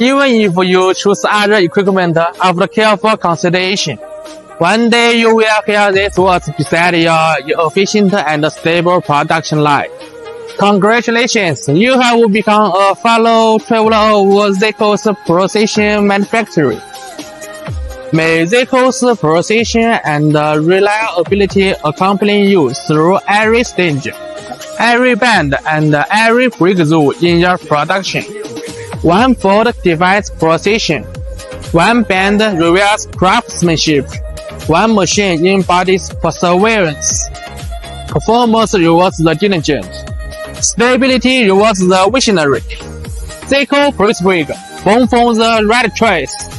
Even if you choose other equipment after careful consideration, one day you will hear these words beside your efficient and stable production line. Congratulations, you have become a fellow traveler of ZYCO's precision manufacturing. May ZYCO's precision and reliability accompany you through every stage, every bend, and every breakthrough in your production. One fold defines precision. One bend reveals craftsmanship. One machine embodies perseverance. Performance rewards the diligent. Stability rewards the visionary. ZYCO Press Brake, born from the right choice.